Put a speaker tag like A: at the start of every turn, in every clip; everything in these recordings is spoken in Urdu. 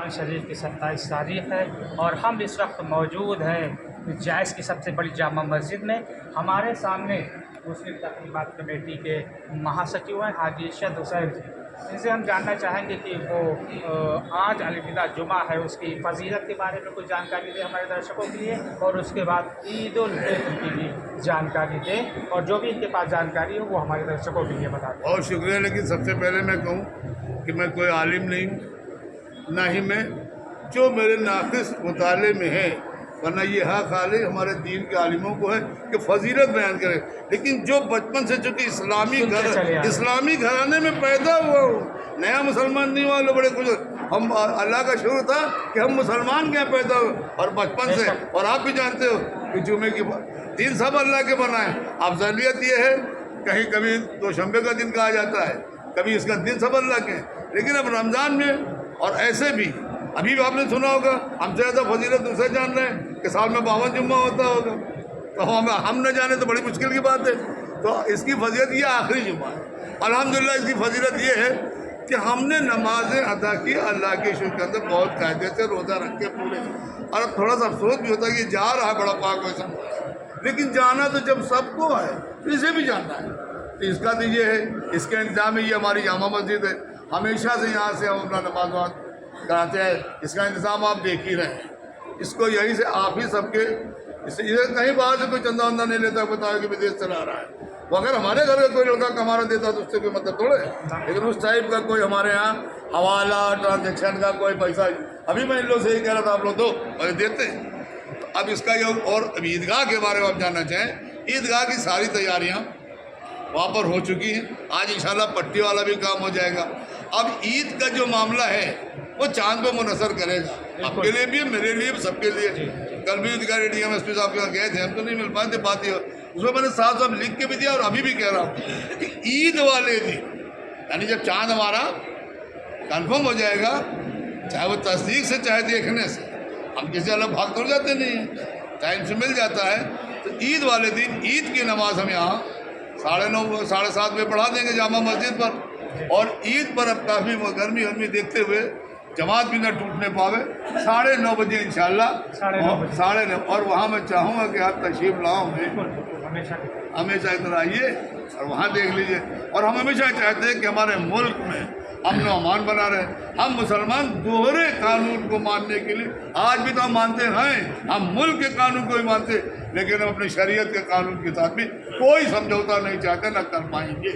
A: رمضان شریف کی 27 تاریخ ہے اور ہم اس وقت موجود ہیں جائز کی سب سے بڑی جامع مسجد میں. ہمارے سامنے مسلم تقریبات کمیٹی کے مہاسچیو ہیں حاجی ارشد حسین جی. ان سے ہم جاننا چاہیں گے کہ وہ آج الوداع جمعہ ہے اس کی فضیلت کے بارے میں کچھ جانکاری دیں ہمارے درشکوں کے لیے, اور اس کے بعد عید الفطر کی بھی جانکاری دیں, اور جو بھی ان کے پاس جانکاری ہو وہ ہمارے درشکوں کے لیے بتا دیں.
B: بہت شکریہ. لیکن سب سے پہلے میں کہوں کہ میں کوئی عالم نہیں ہوں, نہ ہی میں جو میرے ناقص مطالعے میں ہے, ورنہ یہ حق خالی ہمارے دین کے عالموں کو ہے کہ فضیلت بیان کرے. لیکن جو بچپن سے چونکہ اسلامی گھرانے میں پیدا ہوا ہوں, نیا مسلمان نہیں ہوا, لوگ بڑے خوش. ہم اللہ کا شکر تھا کہ ہم مسلمان کیا پیدا ہوئے, اور بچپن سے. اور آپ بھی جانتے ہو کہ جمعے کی دن سب اللہ کے بنائے. افضلیت یہ ہے کہیں کبھی دوشنبے کا دن کہا جاتا ہے, کبھی اس کا دن سب اللہ کے. لیکن اب رمضان میں اور ایسے بھی ابھی بھی آپ نے سنا ہوگا, ہم سے زیادہ فضیلت دوسرے جان رہے ہیں کہ سال میں 52 جمعہ ہوتا ہوگا, تو ہم نہ جانے تو بڑی مشکل کی بات ہے. تو اس کی فضیلت یہ آخری جمعہ ہے. الحمدللہ اس کی فضیلت یہ ہے کہ ہم نے نمازیں ادا کی اللہ کے شکر کے اندر, بہت قاعدے سے روزہ رکھ کے پورے. اور اب تھوڑا سا افسوس بھی ہوتا ہے کہ جا رہا ہے بڑا پاک ویسا, لیکن جانا تو جب سب کو ہے تو اسے بھی جانا ہے. تو اس کا تو یہ ہے, اس کے انتظام میں یہ ہماری جامع مسجد ہے, ہمیشہ سے یہاں سے ہم اپنا نماز وماز کراتے ہیں. اس کا انتظام آپ دیکھ ہی رہے ہیں. اس کو یہیں سے آپ ہی سب کے, اس سے کہیں باہر سے کوئی چندہ وندہ نہیں لیتا, بتایا کہ بدیش چلا رہا ہے. وہ اگر ہمارے گھر کا کوئی لڑکا کمانا دیتا تو اس سے کوئی مطلب تھوڑے, لیکن اس ٹائپ کا کوئی ہمارے یہاں حوالہ ٹرانزیکشن کا کوئی پیسہ. ابھی میں ان لوگوں سے یہ کہہ رہا تھا, آپ لوگ دو اور دیتے. اب اس کا یہ, اور اب عیدگاہ کے بارے میں آپ جاننا چاہیں, عیدگاہ کی ساری تیاریاں وہاں پر ہو چکی ہیں. آج انشاءاللہ پٹی والا بھی کام ہو جائے گا. اب عید کا جو معاملہ ہے وہ چاند پہ منحصر کرے گا, آپ کے لیے بھی, میرے لیے بھی, سب کے لیے. کل بھی عیدگاہ ڈی ایم ایس پی صاحب کے گئے تھے, ہم تو نہیں مل پائے تھے, بات ہی اس میں نے صاحب صاحب لکھ کے بھی دیا, اور ابھی بھی کہہ رہا ہوں کہ عید والے دن, یعنی جب چاند ہمارا کنفرم ہو جائے گا, چاہے وہ تصدیق سے چاہے دیکھنے سے, ہم کسی الگ بھاگ توڑ جاتے نہیں ہیں, ٹائم سے مل جاتا ہے. تو عید والے دن عید کی نماز ہم یہاں 9:30 7:30 بجے پڑھا دیں گے جامع مسجد پر. اور عید پر اب کافی گرمی دیکھتے ہوئے جماعت بھی نہ ٹوٹنے پاوے, 9:30 بجے انشاءاللہ 9:30. اور وہاں میں چاہوں گا کہ آپ تشریف لاؤ, ہمیشہ ادھر آئیے اور وہاں دیکھ لیجیے. اور ہم ہمیشہ چاہتے ہیں کہ ہمارے ملک میں امن و امان بنا رہے. ہم مسلمان دوہرے قانون کو ماننے کے لیے, آج بھی تو ہم مانتے ہیں, ہم ملک کے قانون کو ہی مانتے, لیکن ہم اپنی شریعت کے قانون کے ساتھ بھی کوئی سمجھوتا نہیں چاہتے, نہ کر پائیں گے.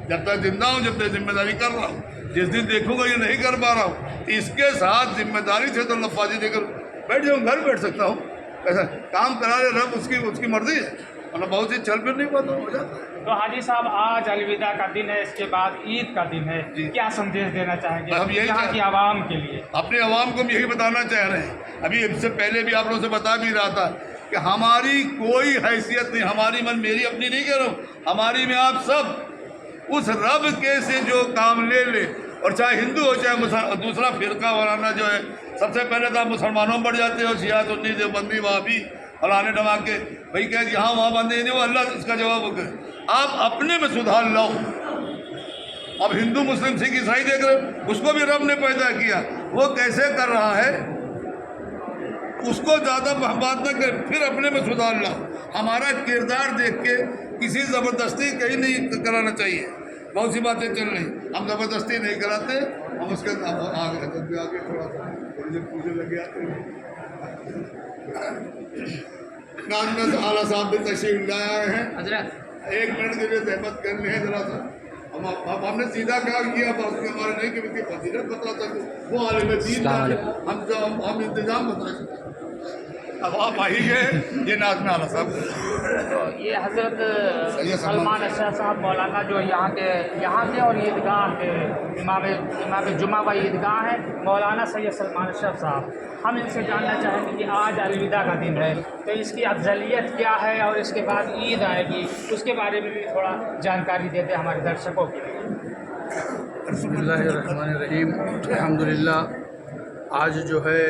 B: جب تک زندہ ہوں, جب تک ذمہ داری کر رہا ہوں. جس دن دیکھوں گا یہ نہیں کر پا رہا ہوں, اس کے ساتھ ذمہ داری سے تو لفاظی دے کر بیٹھ جاؤں, گھر بیٹھ سکتا ہوں. ایسا کام کرا رہے رب, اس کی مرضی ہے, ورنہ بہت سی چل پھر نہیں پاتا, ہو جاتا ہے.
A: تو حاجی صاحب آج الوداع کا دن ہے, اس کے بعد عید کا دن ہے, کیا سندیش دینا چاہیں گے
B: ہم
A: یہاں کی عوام کے لیے؟
B: اپنے عوام کو ہم یہی بتانا چاہ رہے ہیں. ابھی اس سے پہلے بھی آپ لوگوں سے بتا بھی رہا تھا کہ ہماری کوئی حیثیت نہیں, ہماری میری اپنی نہیں کہہ رہا ہوں, ہماری میں آپ سب اس رب کے سے جو کام لے لے, اور چاہے ہندو ہو چاہے دوسرا فرقہ ورانا جو ہے, سب سے پہلے تو آپ مسلمانوں میں بڑھ جاتے ہو, شیعہ سنی دیوبندی وہابی فلانے ڈھماکے, بھائی کہ یہاں وہاں بندے نہیں, وہ اللہ اس کا جواب ہو گئے. آپ اپنے میں سدھار لاؤ. اب ہندو مسلم سکھ عیسائی دیکھ رہے, اس کو بھی رب نے پیدا کیا, وہ کیسے کر رہا ہے اس کو زیادہ بات نہ کر, پھر اپنے میں سدھار لاؤ. ہمارا کردار دیکھ کے کسی زبردستی کہیں نہیں کرانا چاہیے. بہت سی باتیں چل رہی, ہم زبردستی نہیں کراتے, ہم اس کے آگے تھوڑا سا پوجے لگے آتے ہیں. ناظرین اعلیٰ صاحب بھی تشریف لائے آئے ہیں حضرت, 1 منٹ کے لیے زحمت کرنے ہیں ذرا سا. ہم نے سیدھا کہا کیا, بس ہمارے نہیں کہ اس کی فضیلت بتا سکوں, وہ عالم دین ہم انتظام بتا سکتے. اب آپ آئیے, یہ ناظرین اعلیٰ صاحب,
A: یہ حضرت سلمان اشرف صاحب مولانا جو یہاں کے اور عیدگاہ کے امام جمعہ و عیدگاہ ہیں, مولانا سید سلمان اشرف صاحب. ہم ان سے جاننا چاہیں گے کہ آج الوداع کا دن ہے, تو اس کی افضلیت کیا ہے, اور اس کے بعد عید آئے گی, اس کے بارے میں بھی تھوڑا جانکاری دیتے ہمارے درشکوں کے لیے.
C: بسم اللہ الرحمن الرحیم. الحمدللہ آج جو ہے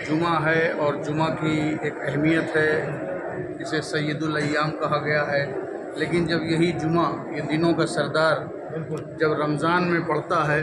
C: جمعہ ہے, اور جمعہ کی ایک اہمیت ہے, اسے سید الایام کہا گیا ہے. لیکن جب یہی جمعہ, یہ دنوں کا سردار, جب رمضان میں پڑتا ہے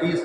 C: 30